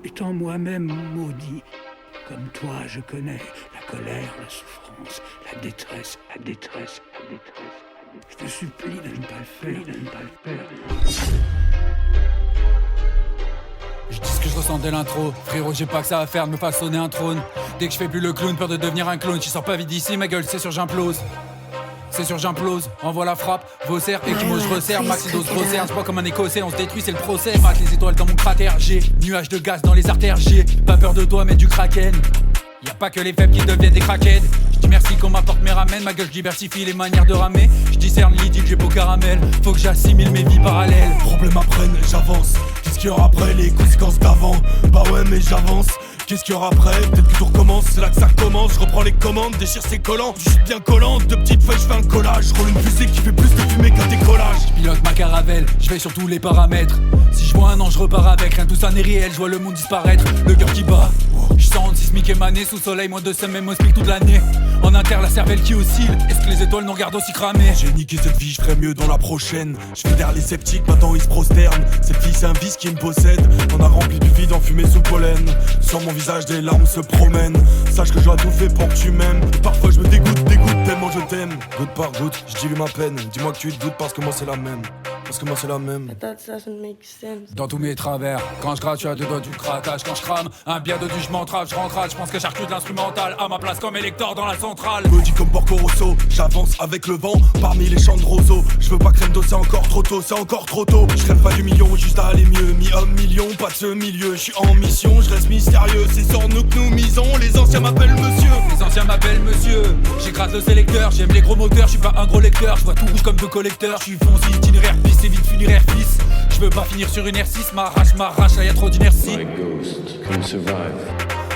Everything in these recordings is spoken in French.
étant moi-même maudit. Comme toi, je connais la colère, la souffrance, la détresse. Je te supplie de ne pas le faire. Je dis ce que je ressens dès l'intro. Frérot, j'ai pas que ça à faire de me façonner un trône. Dès que je fais plus le clown, peur de devenir un clone. J'y sors pas vite d'ici, ma gueule, c'est sûr j'implose. Envoie la frappe, Vauclair, Ekimo, je resserre, Maxidos, Grosser, c'est pas comme un écossais, on se détruit, c'est le procès. Max les étoiles dans mon cratère, j'ai nuage de gaz dans les artères, j'ai pas peur de toi mais du kraken. Y'a pas que les faibles qui deviennent des crackheads. J'dis merci qu'on m'apporte mes ramen, ma gueule j'diversifie les manières de ramer. J'discerne l'idylle, j'ai beau caramel, faut que j'assimile mes vies parallèles. Problème apprennent, j'avance. Qu'est-ce qu'il y aura après les conséquences d'avant? Bah ouais mais j'avance. Qu'est-ce qu'il y aura après? Peut-être que tout recommence, c'est là que ça commence. Je reprends les commandes, déchire ses collants. Je suis bien collant, de petites feuilles, je fais un collage. Je roule une fusée qui fait plus de fumée qu'un décollage. Je pilote ma caravelle, je vais sur tous les paramètres. Si je vois un ange, je repars avec. Rien tout ça n'est réel, je vois le monde disparaître. Le cœur qui bat, je sens sismique émané. Sous soleil, moins de semaines, moi speak toute l'année. En inter, la cervelle qui oscille. Est-ce que les étoiles nous regardent aussi cramées? J'ai niqué cette vie, je ferais mieux dans la prochaine. Je fais derrière les sceptiques, maintenant ils se prosternent. Cette fille c'est un vice qui me possède. On a rempli du vide enfumé sous pollen. Sur mon visage des larmes se promènent. Sache que je dois tout faire pour que tu m'aimes. Parfois je me dégoûte tellement je t'aime. Goutte par goutte, je dilue ma peine. Dis-moi que tu te doutes parce que moi c'est la même. Dans tous mes travers, quand je gratte, tu as deux doigts du craquage. Quand je crame, un bien de du je m'entrave, je rentrade. Je pense que j'arcule de l'instrumental à ma place comme électeur dans la centrale. Maudit comme Porco Rosso, j'avance avec le vent parmi les champs de roseaux. Je veux pas crème d'eau, c'est encore trop tôt, c'est encore trop tôt. Je rêve pas du million, juste à aller mieux. Mi-homme, million, pas de ce milieu. Je suis en mission, je reste mystérieux. C'est sur nous que nous misons, les anciens m'appellent monsieur. J'écrase le sélecteur, j'aime les gros moteurs. Je suis pas un gros lecteur, je vois tout rouge comme deux collecteurs. Je suis foncé, itinéraire, piste et vite funéraire fils. Je veux pas finir sur une R6, m'arrache, là y'a trop d'inertie.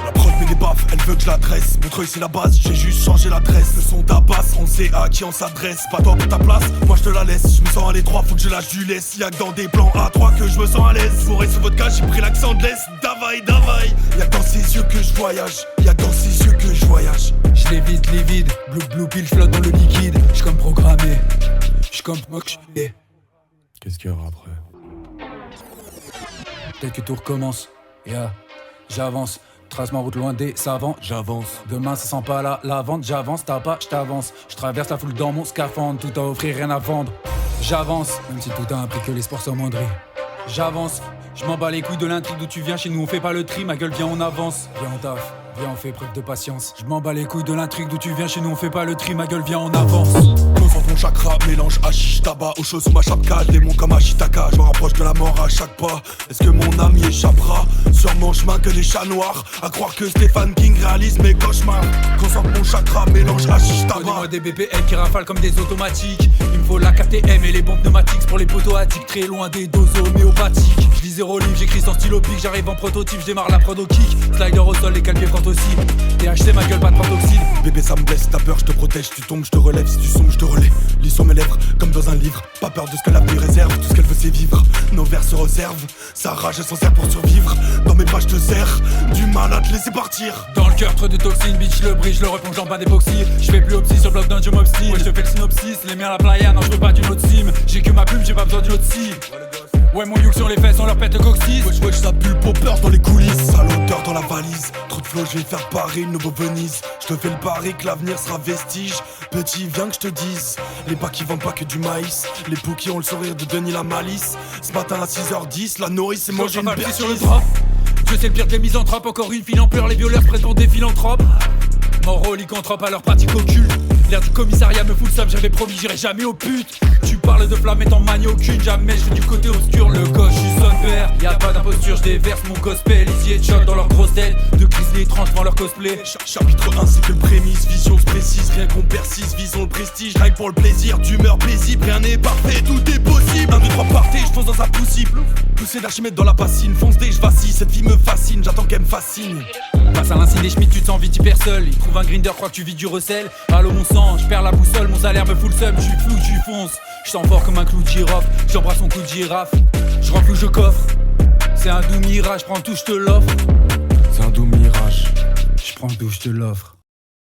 La prod met des baffes, elle veut que je la dresse. Montreuil c'est la base, j'ai juste changé l'adresse. Le son d'Abbas, on sait à qui on s'adresse. Pas toi pour ta place, moi je te la laisse. Je me sens à l'étroit, faut que je lâche du laisse. Y'a que dans des plans A3 que je me sens à l'aise. Fourré sous votre cage, j'ai pris l'accent de l'Est. Davaï. Y'a que dans ses yeux que je voyage. Je l'évite, livide, blue pill, flotte dans le liquide. J'suis comme programmé, j'suis comme moqué. Qu'est-ce qu'il y aura après? Peut-être que tout recommence, j'avance. Trace ma route loin des savants, j'avance. Demain ça sent pas la vente, j'avance, t'as pas, j't'avance. J'traverse la foule dans mon scaphandre, tout à offrir, rien à vendre. J'avance, même si tout a un prix que les sports s'amoindrissent. J'avance, j'm'en bats les couilles de l'intrigue d'où tu viens, chez nous on fait pas le tri, ma gueule viens on avance. Viens on taffe, viens on fait preuve de patience. J'm'en bats les couilles de l'intrigue d'où tu viens, chez nous on fait pas le tri, ma gueule viens on avance. Concentre mon chakra, mélange hashish, tabac aux choses sous ma chapka, démon comme Ashitaka, je me rapproche de la mort à chaque pas. Est-ce que mon âme y échappera? Sur mon chemin que des chats noirs, à croire que Stephen King réalise mes cauchemars. Concentre mon chakra, mélange hashish, tabac. Donnez-moi des BPM qui rafalent comme des automatiques. Il me faut la KTM et les bombes pneumatiques pour les poteaux attiques, très loin des doses homéopathiques. Je lis zéro livre, j'écris sans stylo pique, j'arrive en prototype, je démarre la prod au kick. Slider au sol, les calpiers quand aussi. THC ma gueule, pas de protoxyde. Bébé ça me blesse, t'as peur, je te protège, tu tombes, je te relève, si tu sombres, je te relais. Lis sur mes lèvres, comme dans un livre. Pas peur de ce que la vie réserve, tout ce qu'elle veut c'est vivre. Nos vers se réservent, sa rage elle s'en sert pour survivre. Dans mes pas je te sers, du mal à te laisser partir. Dans le cœur trop de toxines, bitch le bridge, le replonge en bain d'époxy. Je fais plus opsi sur le bloc d'un job obscene. Ouais je te fais le synopsis, les miens à la playa, non je veux pas d'une autre sim. J'ai que ma plume, j'ai pas besoin d'une autre scie. Ouais mon youk sur les fesses, on leur pète le coccyx. Wesh ça pue le popper dans les coulisses. Sale odeur dans la valise, trop de flow je vais faire parer une nouveau Venise. Je te fais le pari que l'avenir sera vestige. Petit viens que je te dise, les pas qui vendent pas que du maïs. Les poux qui ont le sourire de Denis la malice. Ce matin à 6h10, la nourrice et manger une bertise sur le drap. Dieu c'est le pire des misanthropes, encore une file en pleurs, les violeurs prennent pour des philanthropes. Mort aux lycanthropes à leur pratique occulte. L'air du commissariat me fout le seum, j'avais promis j'irai jamais aux putes. Tu parles de flamme étant manie aucune, jamais je vais du côté obscur. Le gauche, je suis son père, y'a pas d'imposture, je déverse mon gospel. Easy et choc dans leurs grosses têtes, de grizzly étrange dans leur cosplay. Chapitre 1 c'est que le prémisse, vision se précise, rien qu'on persiste, visons le prestige. Règle pour le plaisir, d'humeur paisible, rien n'est parfait, tout est possible. 1, 2, 3 partez, je fonce dans un possible. Poussé d'Archimède dans la bassine, fonce dès je vacille, cette vie me fascine, j'attends qu'elle me fascine. Face à l'insigne des Schmitt, tu te sens vite hyper seul. Il trouve un grinder, crois que tu vis du recel. Allô mon sang, je perds la boussole, mon salaire me fout le seum. Je suis flou, je fonce, je sens fort comme un clou de girofle. J'embrasse son coup de girafe, je renfle ou je coffre. C'est un doux mirage, prends tout, je te l'offre. C'est un doux mirage. Je prends tout, je te l'offre.